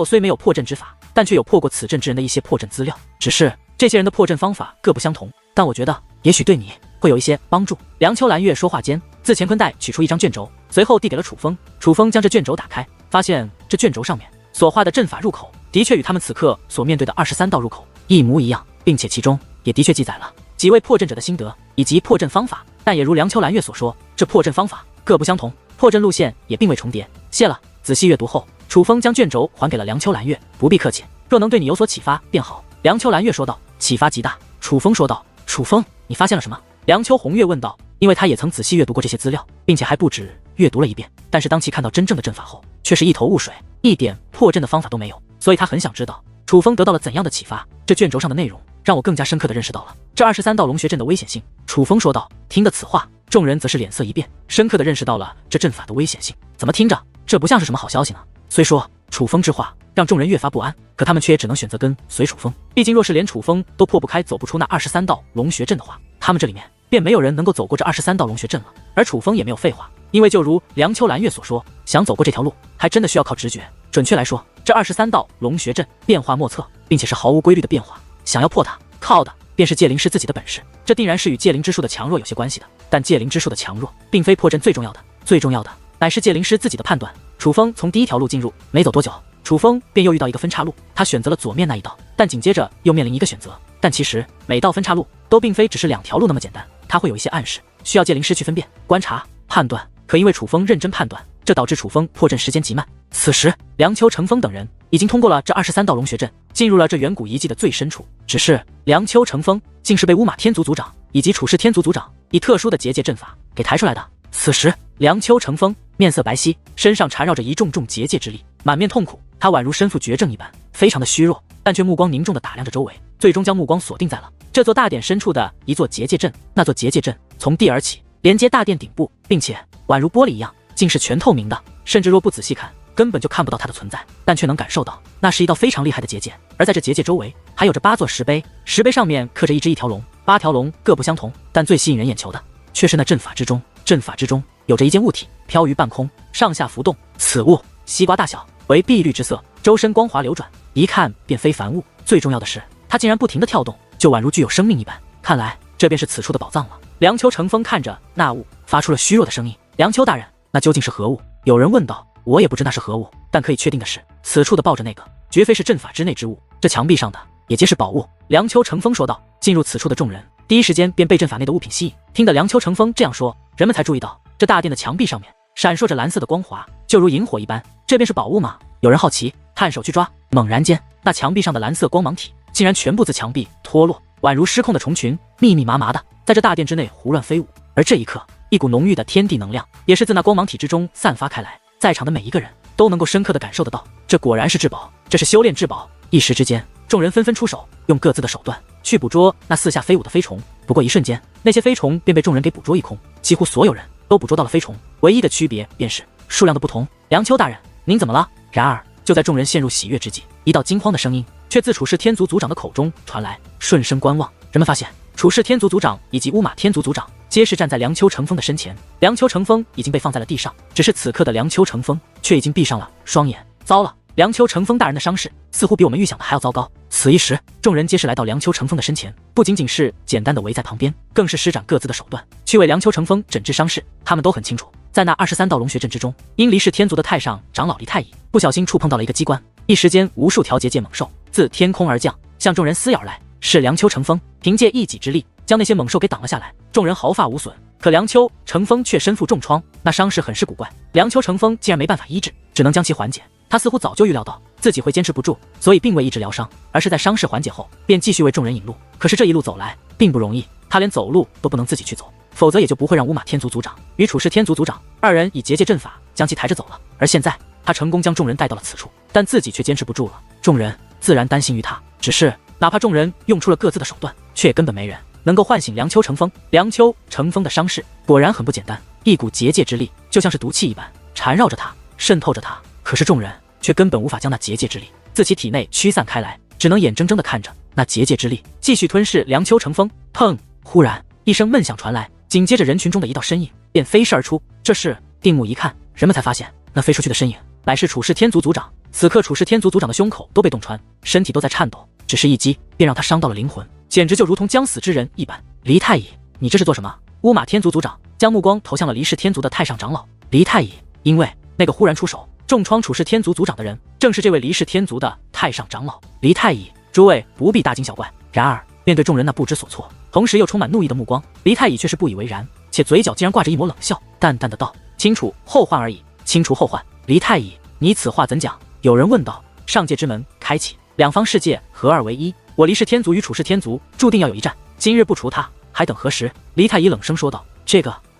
虽没有破阵之法，但却有破过此阵之人的一些破阵资料，只是这些人的破阵方法各不相同，但我觉得也许对你会有一些帮助。梁秋兰月说话间，自乾坤袋取出一张卷轴，随后递给了楚风。楚风将这卷轴打开，发现这卷轴上面所画的阵法入口的确与他们此刻所面对的23道入口一模一样，并且其中也的确记载了几位破阵者的心得以及破阵方法，但也如梁秋兰月所说，这破阵方法各不相同，破阵路线也并未重叠。谢了。仔细阅读后，楚风将卷轴还给了梁秋兰月。不必客气，若能对你有所启发便好。梁秋兰月说道。启发极大。楚风说道。楚风，你发现了什么？梁秋红月问道。因为他也曾仔细阅读过这些资料，并且还不止阅读了一遍，但是当其看到真正的阵法后，却是一头雾水，一点破阵的方法都没有，所以他很想知道楚风得到了怎样的启发。这卷轴上的内容让我更加深刻地认识到了这23道龙穴阵的危险性。楚风说道。听得此话，众人则是脸色一变，深刻地认识到了这阵法的危险性。怎么听着这不像是什么好消息呢？虽说楚风之话让众人越发不安，可他们却也只能选择跟随楚风。毕竟若是连楚风都破不开走不出那23道龙穴阵的话，他们这里面便没有人能够走过这23道龙穴阵了。而楚风也没有废话，因为就如梁秋兰月所说，想走过这条路还真的需要靠直觉。准确来说，这23道龙穴阵变化莫测，并且是毫无规律的变化，想要破它，靠的便是戒灵师自己的本事。这定然是与戒灵之术的强弱有些关系的，但戒灵之术的强弱并非破阵最重要的，最重要的乃是戒灵师自己的判断。楚风从第一条路进入，没走多久，楚风便又遇到一个分岔路，他选择了左面那一道，但紧接着又面临一个选择。但其实每道分岔路都并非只是2条路那么简单，它会有一些暗示，需要戒灵师去分辨、观察、判断。可因为楚风认真判断，这导致楚风破阵时间极慢。此时，梁秋成风等人已经通过了这23道龙穴阵，进入了这远古遗迹的最深处。只是梁秋成风竟是被乌马天族族长以及楚氏天族族长以特殊的结界阵法给抬出来的。此时，梁秋成风面色白皙，身上缠绕着一重重结界之力，满面痛苦。他宛如身负绝症一般，非常的虚弱，但却目光凝重地打量着周围，最终将目光锁定在了这座大殿深处的一座结界阵。那座结界阵从地而起，连接大殿顶部，并且宛如玻璃一样，竟是全透明的，甚至若不仔细看，根本就看不到它的存在，但却能感受到那是一道非常厉害的结界。而在这结界周围，还有着8座石碑，石碑上面刻着一条龙，8条龙各不相同，但最吸引人眼球的却是那阵法之中。阵法之中有着一件物体飘于半空，上下浮动，此物西瓜大小，为碧绿之色，周身光滑流转，一看便非凡物。最重要的是，它竟然不停地跳动，就宛如具有生命一般。看来这便是此处的宝藏了。梁秋成风看着那物，发出了虚弱的声音：“梁秋大人，那究竟是何物？”有人问道：“我也不知那是何物，但可以确定的是，此处的抱着那个绝非是阵法之内之物，这墙壁上的也皆是宝物。梁秋成风说道。进入此处的众人第一时间便被阵法内的物品吸引，听得梁秋成风这样说，人们才注意到这大殿的墙壁上面闪烁着蓝色的光华，就如萤火一般。这便是宝物吗？有人好奇，探手去抓，猛然间，那墙壁上的蓝色光芒体竟然全部自墙壁脱落，宛如失控的虫群，密密麻麻的在这大殿之内胡乱飞舞。而这一刻，一股浓郁的天地能量也是自那光芒体之中散发开来，在场的每一个人都能够深刻地感受得到，这果然是至宝，这是修炼至宝。一时之间，众人纷纷出手，用各自的手段去捕捉那四下飞舞的飞虫。不过一瞬间，那些飞虫便被众人给捕捉一空，几乎所有人都捕捉到了飞虫，唯一的区别便是数量的不同。梁秋大人，您怎么了？然而就在众人陷入喜悦之际，一道惊慌的声音却自处世天族族长的口中传来。顺声观望，人们发现处世天族族长以及乌马天族族长皆是站在梁秋成风的身前。梁秋成风已经被放在了地上，只是此刻的梁秋成风却已经闭上了双眼。糟了！梁秋成风大人的伤势似乎比我们预想的还要糟糕。此一时，众人皆是来到梁秋成风的身前，不仅仅是简单的围在旁边，更是施展各自的手段去为梁秋成风诊治伤势。他们都很清楚，在那23道龙穴阵之中，因离世天族的太上长老离太乙不小心触碰到了一个机关，一时间无数条结界猛兽自天空而降，向众人撕咬而来。是梁秋成风凭借一己之力将那些猛兽给挡了下来，众人毫发无损。可梁秋成风却身负重创，那伤势很是古怪。梁秋成风竟然没办法医治，只能将其缓解。他似乎早就预料到自己会坚持不住，所以并未一直疗伤，而是在伤势缓解后便继续为众人引路。可是这一路走来并不容易，他连走路都不能自己去走，否则也就不会让乌马天族族长与处世天族族长二人以结界阵法将其抬着走了。而现在他成功将众人带到了此处，但自己却坚持不住了，众人自然担心于他。只是哪怕众人用出了各自的手段，却也根本没人能够唤醒梁秋成风。梁秋成风的伤势果然很不简单，一股结界之力就像是毒气一般缠绕着他，渗透着他。可是众人却根本无法将那结界之力自其体内驱散开来，只能眼睁睁地看着那结界之力继续吞噬梁秋成风。砰！忽然一声闷响传来，紧接着人群中的一道身影便飞逝而出。这是定目一看，人们才发现那飞出去的身影乃是处世天族族长。此刻处世天族族长的胸口都被洞穿，身体都在颤抖，只是一击便让他伤到了灵魂，简直就如同将死之人一般。黎太乙，你这是做什么？乌马天族族长将目光投向了黎氏天族的太上长老黎太乙，因为那个忽然出手重创处世天族族长的人正是这位黎氏天族的太上长老黎太乙。诸位不必大惊小怪。然而面对众人那不知所措，同时又充满怒意的目光，黎太乙却是不以为然，且嘴角竟然挂着一抹冷笑，淡淡的道：清除后患而已，清除后患。黎太乙，你此话怎讲？有人问道。上界之门开启，两方世界合二为一，我黎氏天族与处世天族注定要有一战，今日不除他，还等何时？黎太乙冷声说道。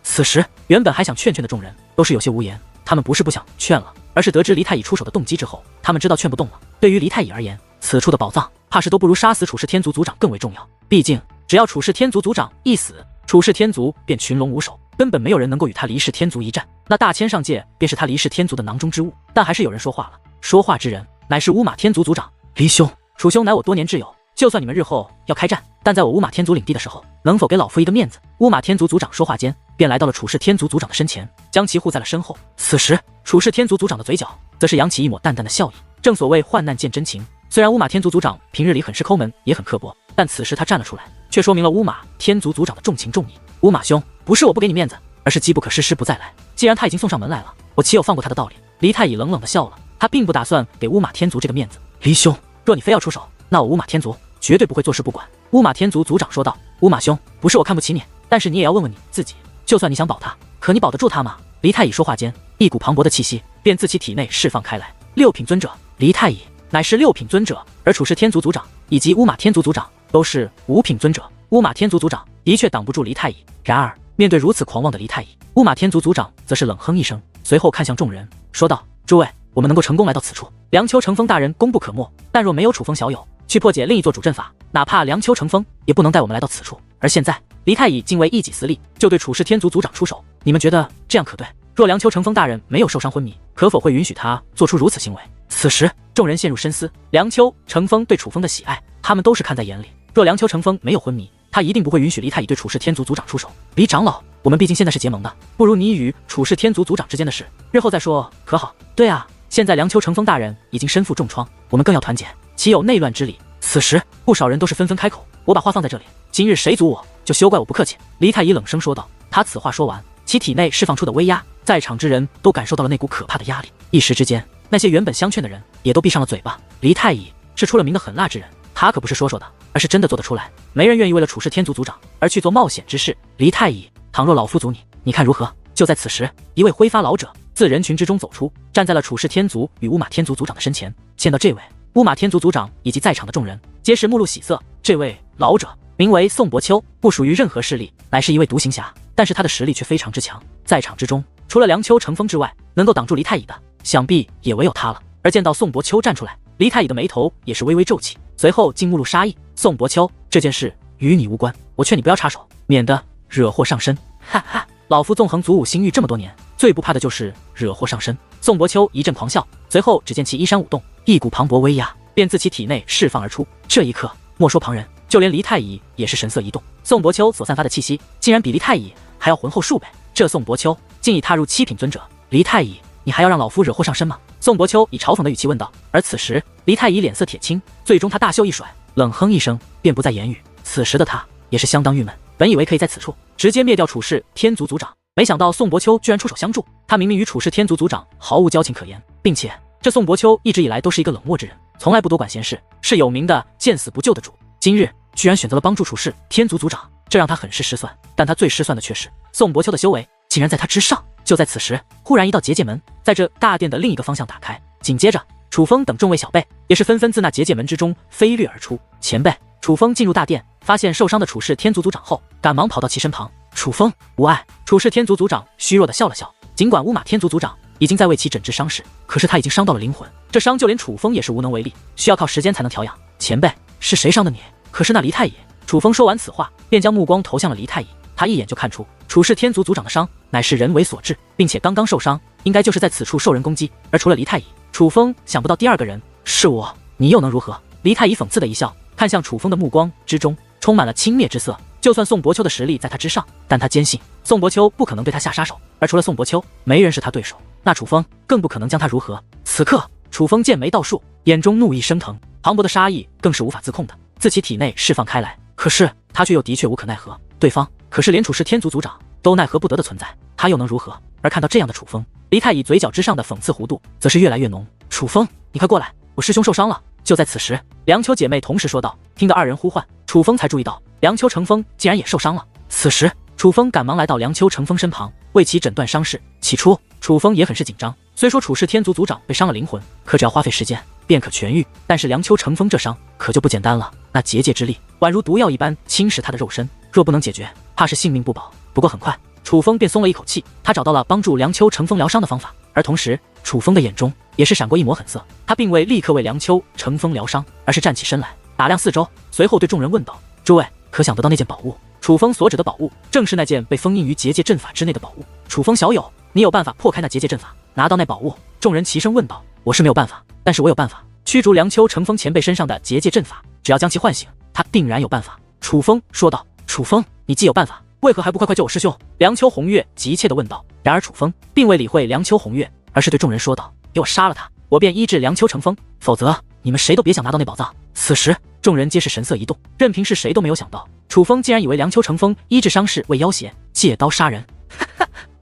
此时原本还想劝的众人都是有些无言，他们不是不想劝了，而是得知黎太乙出手的动机之后，他们知道劝不动了。对于黎太乙而言，此处的宝藏怕是都不如杀死处世天族族长更为重要。毕竟只要处世天族族长一死，处世天族便群龙无首，根本没有人能够与他黎氏天族一战，那大千上界便是他黎氏天族的囊中之物。但还是有人说话了，说话之人乃是乌马天族族长黎兄。楚兄乃我多年挚友，就算你们日后要开战，但在我乌马天族领地的时候，能否给老夫一个面子？乌马天族族长说话间便来到了处世天族族长的身前，将其护在了身后。此时处世天族族长的嘴角则是扬起一抹淡淡的笑意。正所谓患难见真情，虽然乌马天族族长平日里很是抠门也很刻薄，但此时他站了出来，却说明了乌马天族族长的重情重义。乌马兄，不是我不给你面子，而是机不可失，失不再来。既然他已经送上门来了，我岂有放过他的道理？黎太乙冷冷的笑了，他并不打算给乌马天族这个面子。黎兄，若你非要出手，那我乌马天族绝对不会坐视不管。乌马天族族长说道。乌马兄，不是我看不起你，但是你也要问问你自己，就算你想保他，可你保得住他吗？黎太乙说话间，一股磅礴的气息便自其体内释放开来。六品尊者黎太乙乃是六品尊者，而处世天族族长以及乌马天族族长都是5品尊者。乌马天族族长的确挡不住黎太乙，然而面对如此狂妄的黎太乙，乌马天族族长则是冷哼一声，随后看向众人说道：诸位，我们能够成功来到此处，梁秋成风大人功不可没，但若没有楚风小友去破解另一座主阵法，哪怕梁秋成风也不能带我们来到此处。而现在黎太乙竟为一己私利，就对处世天族族长出手，你们觉得这样可对？若梁秋成风大人没有受伤昏迷，可否会允许他做出如此行为？此时众人陷入深思，梁秋成风对楚风的喜爱他们都是看在眼里，若梁秋成风没有昏迷，他一定不会允许黎太乙对处世天族族长出手。黎长老，我们毕竟现在是结盟的，不如你与处世天族族长之间的事日后再说，可好？对啊，现在梁秋成风大人已经身负重创，我们更要团结，岂有内乱之理？此时不少人都是纷纷开口，我把话放在这里，今日谁阻我，就休怪我不客气。黎太乙冷声说道。他此话说完，其体内释放出的威压，在场之人都感受到了那股可怕的压力，一时之间那些原本相劝的人也都闭上了嘴巴。黎太乙是出了名的狠辣之人，他可不是说说的，而是真的做得出来。没人愿意为了处事天族族长而去做冒险之事。黎太乙，倘若老夫阻你，你看如何？就在此时，一位灰发老者自人群之中走出，站在了处事天族与乌马天族族长的身前。见到这位，乌马天族族长以及在场的众人皆是目露喜色。这位老者名为宋伯丘，不属于任何势力，乃是一位独行侠，但是他的实力却非常之强。在场之中，除了梁秋成风之外，能够挡住黎太乙的，想必也唯有他了。而见到宋伯丘站出来，黎太乙的眉头也是微微皱起，随后竟目露杀意。宋伯丘，这件事与你无关，我劝你不要插手，免得惹祸上身。哈哈，老夫纵横祖武星域这么多年，最不怕的就是惹祸上身。宋伯丘一阵狂笑，随后只见其衣衫舞动，一股磅礴威压便自其体内释放而出。这一刻，莫说旁人，就连黎太乙也是神色一动。宋伯丘所散发的气息，竟然比黎太乙还要浑厚数倍。这宋伯丘竟已踏入7品尊者，黎太乙，你还要让老夫惹祸上身吗？宋伯丘以嘲讽的语气问道。而此时，黎太乙脸色铁青，最终他大袖一甩，冷哼一声，便不再言语。此时的他也是相当郁闷，本以为可以在此处直接灭掉处事天族族长，没想到宋伯丘居然出手相助。他明明与处事天族族长毫无交情可言，并且这宋伯丘一直以来都是一个冷漠之人，从来不多管闲事，是有名的见死不救的主。今日居然选择了帮助处事天族族长，这让他很是失算。但他最失算的却是宋伯丘的修为竟然在他之上。就在此时，忽然一道结界门在这大殿的另一个方向打开，紧接着楚风等众位小辈也是纷纷自那结界门之中飞掠而出。前辈，楚风进入大殿，发现受伤的处事天族族长后，赶忙跑到其身旁。楚风，无碍。处事天族族长虚弱的笑了笑，尽管乌马天族族长已经在为其诊治伤势，可是他已经伤到了灵魂，这伤就连楚风也是无能为力，需要靠时间才能调养。前辈，是谁伤的你？可是那黎太乙。楚风说完此话，便将目光投向了黎太乙。他一眼就看出处事天族族长的伤乃是人为所致，并且刚刚受伤，应该就是在此处受人攻击。而除了黎太乙，楚风想不到第二个人是我，你又能如何？黎太乙讽刺的一笑，看向楚风的目光之中充满了轻蔑之色。就算宋伯丘的实力在他之上，但他坚信宋伯丘不可能对他下杀手，而除了宋伯丘，没人是他对手，那楚风更不可能将他如何。此刻，楚风剑眉倒竖，眼中怒意升腾，磅礴的杀意更是无法自控的自其体内释放开来。可是他却又的确无可奈何，对方可是连处事天族族长都奈何不得的存在，他又能如何？而看到这样的楚风，黎太乙嘴角之上的讽刺弧度则是越来越浓。楚风，你快过来，我师兄受伤了。就在此时，梁秋姐妹同时说道。听得二人呼唤，楚风才注意到梁秋成风竟然也受伤了。此时，楚风赶忙来到梁秋成风身旁，为其诊断伤势。起初，楚风也很是紧张，虽说处事天族族长被伤了灵魂，可只要花费时间便可痊愈。但是梁秋成风这伤可就不简单了，那结界之力宛如毒药一般侵蚀他的肉身，若不能解决，怕是性命不保。不过很快，楚风便松了一口气，他找到了帮助梁秋成风疗伤的方法。而同时，楚风的眼中也是闪过一抹狠色，他并未立刻为梁秋成风疗伤，而是站起身来打量四周，随后对众人问道：诸位可想得到那件宝物？楚风所指的宝物正是那件被封印于结界阵法之内的宝物。楚风小友，你有办法破开那结界阵法，拿到那宝物？众人齐声问道。我是没有办法，但是我有办法驱逐梁秋成风前辈身上的结界阵法，只要将其唤醒，他定然有办法。楚风说道。楚风，你既有办法，为何还不快快救我师兄？梁秋红月急切地问道。然而楚风并未理会梁秋红月，而是对众人说道：给我杀了他，我便医治梁秋成风，否则你们谁都别想拿到那宝藏。此时众人皆是神色一动，任凭是谁都没有想到楚风竟然以为梁秋成风医治伤势为要挟，借刀杀人。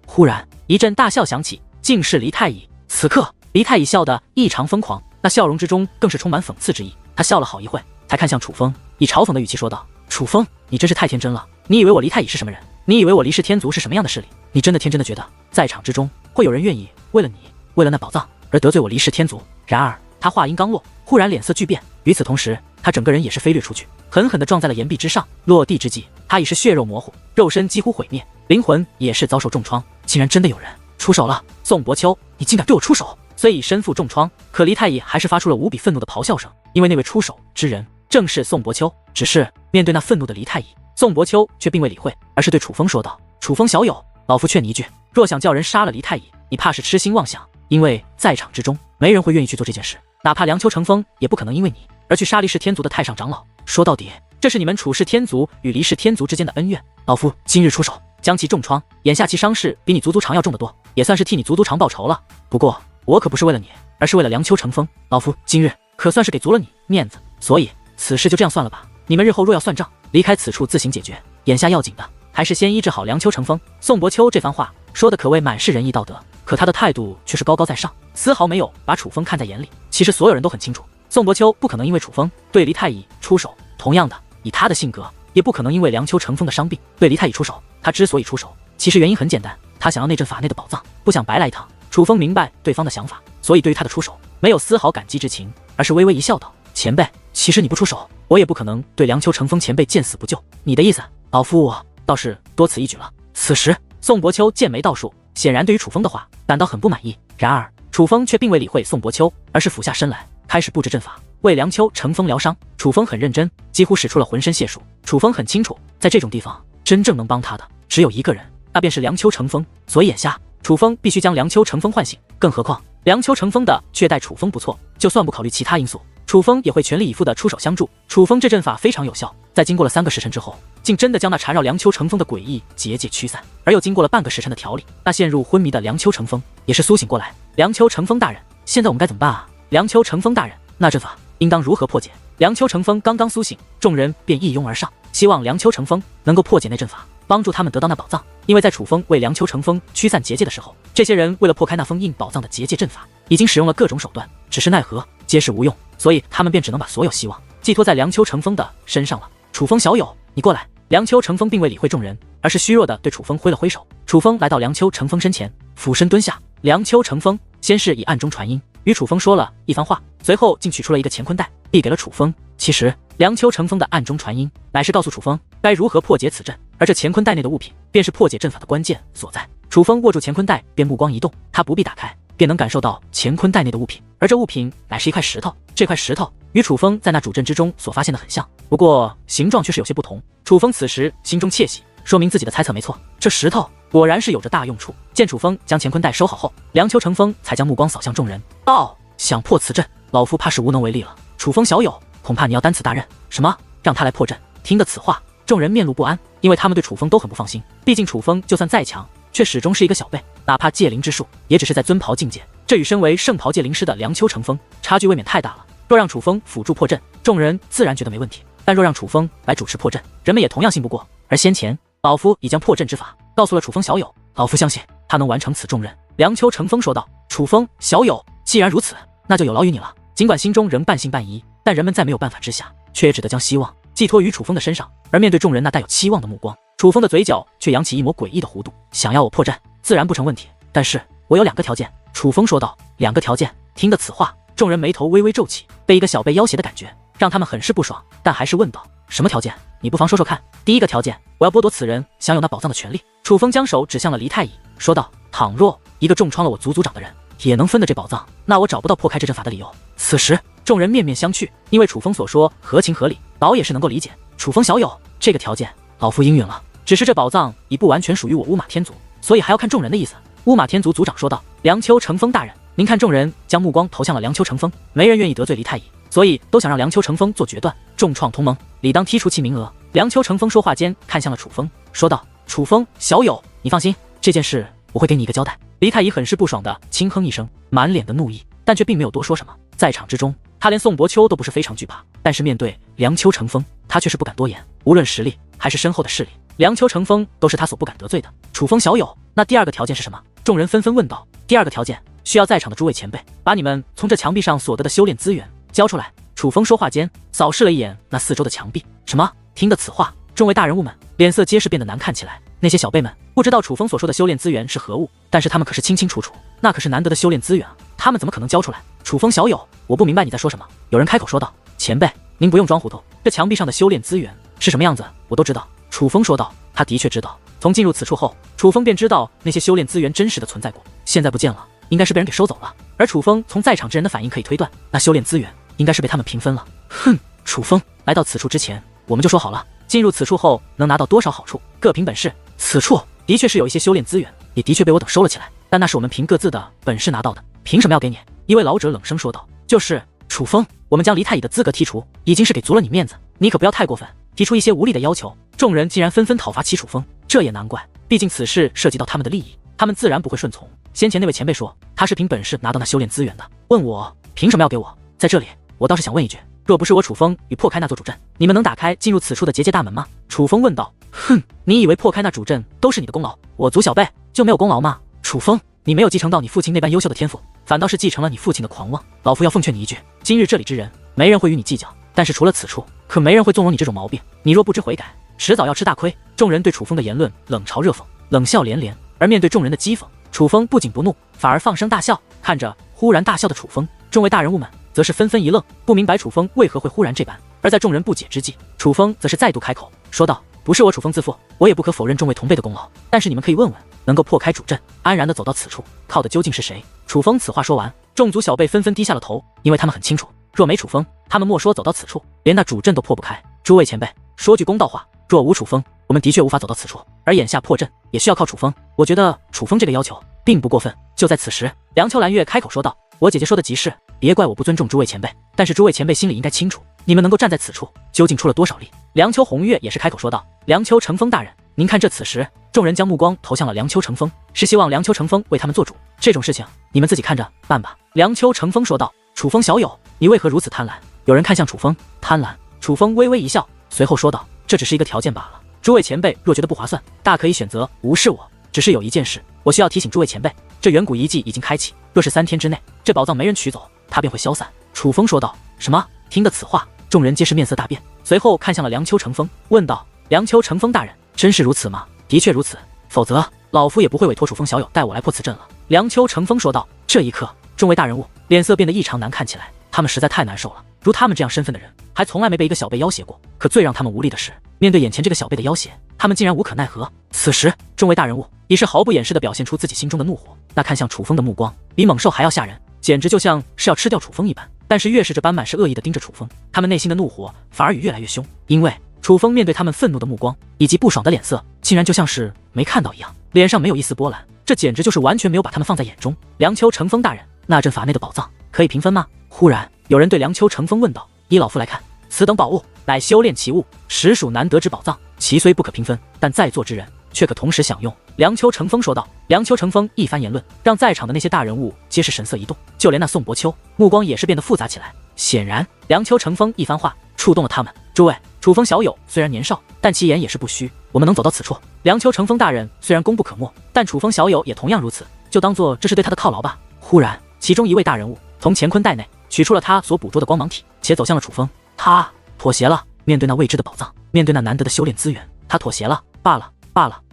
忽然一阵大笑响起，竟是黎太乙。此刻黎太乙笑得异常疯狂，那笑容之中更是充满讽刺之意。他笑了好一会，才看向楚风，以嘲讽的语气说道：楚风，你真是太天真了，你以为我黎太乙是什么人？你以为我黎氏天族是什么样的势力？你真的天真的觉得在场之中会有人愿意为了你，为了那宝藏而得罪我黎氏天族？然而他话音刚落，忽然脸色巨变，与此同时他整个人也是飞掠出去，狠狠地撞在了岩壁之上。落地之际，他已是血肉模糊，肉身几乎毁灭，灵魂也是遭受重创。竟然真的有人出手了！宋伯丘，你竟敢对我出手！虽已身负重创，可黎太乙还是发出了无比愤怒的咆哮声，因为那位出手之人正是宋伯丘。只是面对那愤怒的黎太乙，宋伯丘却并未理会，而是对楚风说道：楚风小友，老夫劝你一句，若想叫人杀了黎太乙，你怕是痴心妄想，因为在场之中没人会愿意去做这件事，哪怕梁秋成风也不可能因为你而去杀黎氏天族的太上长老。说到底，这是你们处氏天族与黎氏天族之间的恩怨，老夫今日出手将其重创，眼下其伤势比你足足长要重得多，也算是替你足足长报仇了。不过我可不是为了你，而是为了梁秋成风，老夫今日可算是给足了你面子，所以此事就这样算了吧。你们日后若要算账，离开此处自行解决，眼下要紧的还是先医治好梁秋成风。宋伯丘这番话说的可谓满是仁义道德，可他的态度却是高高在上，丝毫没有把楚风看在眼里。其实所有人都很清楚，宋伯秋不可能因为楚风对黎太乙出手，同样的，以他的性格，也不可能因为梁秋成风的伤病对黎太乙出手。他之所以出手，其实原因很简单，他想要那阵法内的宝藏，不想白来一趟。楚风明白对方的想法，所以对于他的出手没有丝毫感激之情，而是微微一笑道：“前辈，其实你不出手，我也不可能对梁秋成风前辈见死不救。你的意思，老夫倒是多此一举了。”此时，宋伯秋剑眉倒竖，显然对于楚风的话感到很不满意。然而，楚风却并未理会宋伯秋，而是俯下身来，开始布置阵法，为梁秋成风疗伤。楚风很认真，几乎使出了浑身解数。楚风很清楚，在这种地方，真正能帮他的只有一个人，那便是梁秋成风。所以眼下，楚风必须将梁秋成风唤醒。更何况，梁秋成风的却待楚风不错，就算不考虑其他因素，楚风也会全力以赴的出手相助。楚风这阵法非常有效，在经过了3个时辰之后，竟真的将那缠绕梁秋成风的诡异结界驱散。而又经过了半个时辰的调理，那陷入昏迷的梁秋成风也是苏醒过来。梁秋成风大人，现在我们该怎么办啊？梁秋成风大人，那阵法应当如何破解？梁秋成风刚刚苏醒，众人便一拥而上，希望梁秋成风能够破解那阵法，帮助他们得到那宝藏。因为在楚风为梁秋成风驱散结界的时候，这些人为了破开那封印宝藏的结界阵法，已经使用了各种手段，只是奈何皆是无用，所以他们便只能把所有希望寄托在梁秋成风的身上了。楚风小友，你过来。梁秋成风并未理会众人，而是虚弱地对楚风挥了挥手。楚风来到梁秋成风身前，俯身蹲下。梁秋成风先是以暗中传音与楚风说了一番话，随后竟取出了一个乾坤袋，递给了楚风。其实梁秋成风的暗中传音乃是告诉楚风该如何破解此阵，而这乾坤袋内的物品便是破解阵法的关键所在。楚风握住乾坤袋，便目光一动，他不必打开便能感受到乾坤袋内的物品，而这物品乃是一块石头。这块石头与楚风在那主阵之中所发现的很像，不过形状却是有些不同。楚风此时心中窃喜，说明自己的猜测没错，这石头果然是有着大用处。见楚风将乾坤袋收好后，梁秋成风才将目光扫向众人，道：“想破此阵，老夫怕是无能为力了。楚风小友，恐怕你要担此大任。”什么？让他来破阵？听得此话，众人面露不安，因为他们对楚风都很不放心。毕竟楚风就算再强，却始终是一个小辈，哪怕戒灵之术，也只是在尊袍境界，这与身为圣袍戒灵师的梁秋成风差距未免太大了。若让楚风辅助破阵，众人自然觉得没问题，但若让楚风来主持破阵，人们也同样信不过。而先前老夫已将破阵之法告诉了楚风小友，老夫相信他能完成此重任。梁秋成风说道。楚风小友，既然如此，那就有劳于你了。尽管心中仍半信半疑，但人们在没有办法之下，却也只得将希望寄托于楚风的身上。而面对众人那带有期望的目光，楚风的嘴角却扬起一抹诡异的弧度。想要我破阵，自然不成问题，但是我有2个条件。楚风说道。2个条件？听得此话，众人眉头微微皱起，被一个小辈要挟的感觉让他们很是不爽，但还是问道：“什么条件？你不妨说说看。”第1个条件，我要剥夺此人享有那宝藏的权利。楚风将手指向了黎太乙，说道：“倘若一个重创了我族族长的人也能分得这宝藏，那我找不到破开这阵法的理由。”此时众人面面相觑，因为楚风所说合情合理，倒也是能够理解。楚风小友，这个条件老夫应允了，只是这宝藏已不完全属于我乌马天族，所以还要看众人的意思。乌马天族族长说道。梁秋成风大人，您看众人将目光投向了梁秋成风，没人愿意得罪黎太乙，所以都想让梁秋成风做决断，重创同盟，理当剔除其名额。梁秋成风说话间看向了楚风，说道：“楚风小友，你放心，这件事我会给你一个交代。”黎太乙很是不爽的轻哼一声，满脸的怒意，但却并没有多说什么。在场之中，他连宋伯秋都不是非常惧怕，但是面对梁秋成风，他却是不敢多言。无论实力还是身后的势力，梁秋成风都是他所不敢得罪的。楚风小友，那第2个条件是什么？众人纷纷问道。第2个条件，需要在场的诸位前辈把你们从这墙壁上所得的修炼资源交出来。楚风说话间扫视了一眼那四周的墙壁。什么？听得此话，众位大人物们脸色皆是变得难看起来。那些小辈们不知道楚风所说的修炼资源是何物，但是他们可是清清楚楚，那可是难得的修炼资源啊，他们怎么可能交出来？楚风小友，我不明白你在说什么。有人开口说道。前辈，您不用装糊涂，这墙壁上的修炼资源是什么样子，我都知道。楚风说道。他的确知道，从进入此处后，楚风便知道那些修炼资源真实的存在过，现在不见了，应该是被人给收走了。而楚风从在场之人的反应可以推断，那修炼资源应该是被他们平分了。哼，楚风，来到此处之前，我们就说好了，进入此处后能拿到多少好处，各凭本事。此处的确是有一些修炼资源，也的确被我等收了起来，但那是我们凭各自的本事拿到的，凭什么要给你？一位老者冷声说道。就是楚风，我们将黎太乙的资格剔除，已经是给足了你面子，你可不要太过分，提出一些无理的要求。众人竟然纷纷讨伐起楚风，这也难怪，毕竟此事涉及到他们的利益，他们自然不会顺从。先前那位前辈说他是凭本事拿到那修炼资源的，问我凭什么要给我？在这里我倒是想问一句，若不是我楚风与破开那座主阵，你们能打开进入此处的结界大门吗？楚风问道。哼，你以为破开那主阵都是你的功劳，我族小辈就没有功劳吗？楚风，你没有继承到你父亲那般优秀的天赋，反倒是继承了你父亲的狂妄。老夫要奉劝你一句，今日这里之人，没人会与你计较，但是除了此处，可没人会纵容你这种毛病。你若不知悔改，迟早要吃大亏。众人对楚风的言论冷嘲热讽，冷笑连连。而面对众人的讥讽，楚风不仅不怒，反而放声大笑。看着忽然大笑的楚风，众位大人物们则是纷纷一愣，不明白楚风为何会忽然这般。而在众人不解之际，楚风则是再度开口说道：“不是我楚风自负，我也不可否认众位同辈的功劳。但是你们可以问问，能够破开主阵，安然的走到此处，靠的究竟是谁？”楚风此话说完，众族小辈纷纷低下了头，因为他们很清楚，若没楚风，他们莫说走到此处，连那主阵都破不开。诸位前辈，说句公道话，若无楚风，我们的确无法走到此处。而眼下破阵也需要靠楚风，我觉得楚风这个要求并不过分。就在此时，梁秋兰月开口说道：“我姐姐说的极是，别怪我不尊重诸位前辈，但是诸位前辈心里应该清楚，你们能够站在此处，究竟出了多少力。”梁秋红月也是开口说道：“梁秋成风大人，您看这此时，众人将目光投向了梁秋成风，是希望梁秋成风为他们做主。这种事情，你们自己看着办吧。”梁秋成风说道：“楚风小友，你为何如此贪婪？”有人看向楚风，贪婪。楚风微微一笑，随后说道：“这只是一个条件罢了。诸位前辈若觉得不划算，大可以选择无视我。只是有一件事，我需要提醒诸位前辈，这远古遗迹已经开启，若是3天之内，这宝藏没人取走，它便会消散。”楚风说道：“什么？”听得此话，众人皆是面色大变，随后看向了梁秋成风，问道：“梁秋成风大人，真是如此吗？”“的确如此，否则老夫也不会委托楚风小友带我来破此阵了。”梁秋成风说道。这一刻，众位大人物脸色变得异常难看起来，他们实在太难受了。如他们这样身份的人，还从来没被一个小辈要挟过。可最让他们无力的是，面对眼前这个小辈的要挟，他们竟然无可奈何。此时，众位大人物已是毫不掩饰地表现出自己心中的怒火，那看向楚风的目光比猛兽还要吓人，简直就像是要吃掉楚风一般。但是越是这般满是恶意地盯着楚风，他们内心的怒火反而越来越凶，因为楚风面对他们愤怒的目光以及不爽的脸色，竟然就像是没看到一样，脸上没有一丝波澜，这简直就是完全没有把他们放在眼中。梁秋成风大人，那阵法内的宝藏可以平分吗？忽然有人对梁秋成风问道。依老夫来看，此等宝物乃修炼奇物，实属难得之宝藏，其虽不可平分，但在座之人却可同时享用。梁秋成风说道。梁秋成风一番言论，让在场的那些大人物皆是神色一动，就连那宋伯秋目光也是变得复杂起来。显然，梁秋成风一番话触动了他们。诸位，楚风小友虽然年少，但其言也是不虚。我们能走到此处，梁秋成风大人虽然功不可没，但楚风小友也同样如此，就当做这是对他的犒劳吧。忽然，其中一位大人物从乾坤袋内取出了他所捕捉的光芒体，且走向了楚风。他妥协了，面对那未知的宝藏，面对那难得的修炼资源，他妥协了，罢了。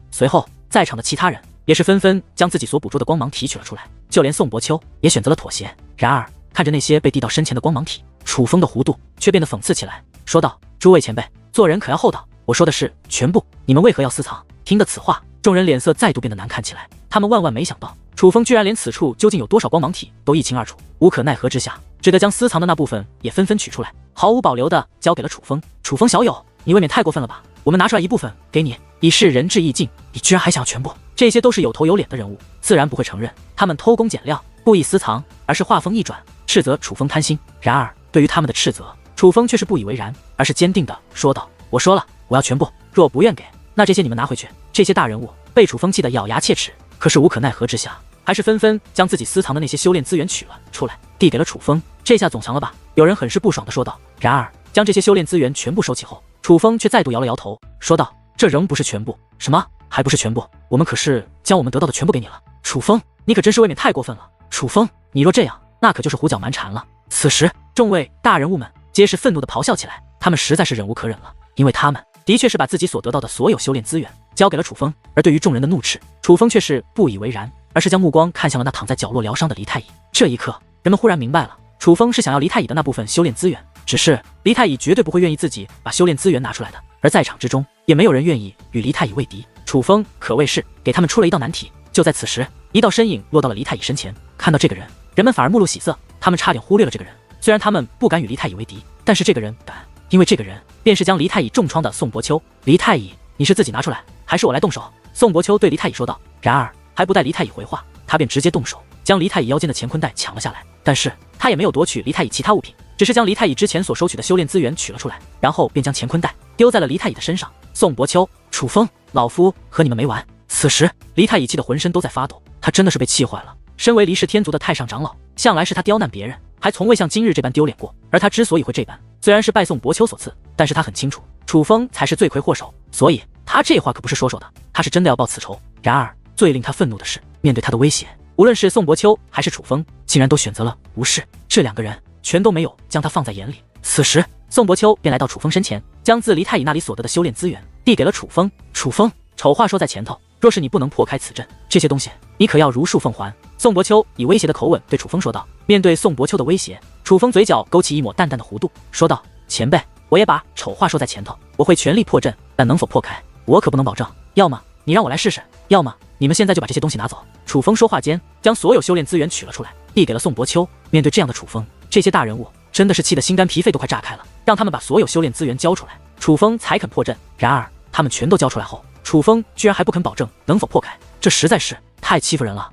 随后，在场的其他人也是纷纷将自己所捕捉的光芒提取了出来，就连宋伯秋也选择了妥协。然而，看着那些被递到身前的光芒体，楚风的弧度却变得讽刺起来，说道：“诸位前辈，做人可要厚道，我说的是全部，你们为何要私藏？”听得此话，众人脸色再度变得难看起来，他们万万没想到，楚风居然连此处究竟有多少光芒体都一清二楚。无可奈何之下，只得将私藏的那部分也纷纷取出来，毫无保留地交给了楚风。楚风小友，你未免太过分了吧？我们拿出来一部分给你，以示仁至义尽，你居然还想要全部？这些都是有头有脸的人物，自然不会承认他们偷工减料、故意私藏，而是话锋一转，斥责楚风贪心。然而，对于他们的斥责，楚风却是不以为然，而是坚定地说道：“我说了，我要全部，若不愿给，那这些你们拿回去。”这些大人物被楚风气得咬牙切齿，可是无可奈何之下，还是纷纷将自己私藏的那些修炼资源取了出来，递给了楚风。这下总强了吧？有人很是不爽地说道。然而，将这些修炼资源全部收起后，楚风却再度摇了摇头，说道：“这仍不是全部。”“什么？还不是全部？我们可是将我们得到的全部给你了。”楚风，你可真是未免太过分了。楚风，你若这样，那可就是胡搅蛮缠了。此时，众位大人物们皆是愤怒地咆哮起来，他们实在是忍无可忍了，因为他们的确是把自己所得到的所有修炼资源交给了楚风。而对于众人的怒斥，楚风却是不以为然，而是将目光看向了那躺在角落疗伤的黎太乙。这一刻，人们忽然明白了，楚风是想要黎太乙的那部分修炼资源，只是黎太乙绝对不会愿意自己把修炼资源拿出来的，而在场之中也没有人愿意与黎太乙为敌。楚风可谓是给他们出了一道难题。就在此时，一道身影落到了黎太乙身前，看到这个人，人们反而目露喜色，他们差点忽略了这个人。虽然他们不敢与黎太乙为敌，但是这个人敢，因为这个人便是将黎太乙重创的宋伯秋。黎太乙，你是自己拿出来，还是我来动手？宋伯秋对黎太乙说道。然而还不待黎太乙回话，他便直接动手，将黎太乙腰间的乾坤袋抢了下来。但是他也没有夺取黎太乙其他物品，只是将黎太乙之前所收取的修炼资源取了出来，然后便将乾坤袋丢在了黎太乙的身上。宋伯秋、楚风，老夫和你们没完！此时黎太乙气得浑身都在发抖，他真的是被气坏了。身为黎氏天族的太上长老，向来是他刁难别人，还从未像今日这般丢脸过。而他之所以会这般，虽然是拜宋伯秋所赐，但是他很清楚楚风才是罪魁祸首，所以他这话可不是说说的，他是真的要报此仇。然而最令他愤怒的是，面对他的威胁，无论是宋伯秋还是楚风，竟然都选择了无视，这2个人全都没有将他放在眼里。此时，宋伯秋便来到楚风身前，将自黎太乙那里所得的修炼资源递给了楚风。楚风，丑话说在前头，若是你不能破开此阵，这些东西你可要如数奉还。宋伯秋以威胁的口吻对楚风说道。面对宋伯秋的威胁，楚风嘴角勾起一抹淡淡的弧度，说道：前辈，我也把丑话说在前头，我会全力破阵，但能否破开，我可不能保证。要么你让我来试试，要么你们现在就把这些东西拿走。楚风说话间，将所有修炼资源取了出来，递给了宋伯秋。面对这样的楚风，这些大人物真的是气得心肝脾肺都快炸开了，让他们把所有修炼资源交出来，楚风才肯破阵。然而他们全都交出来后，楚风居然还不肯保证能否破开，这实在是太欺负人了。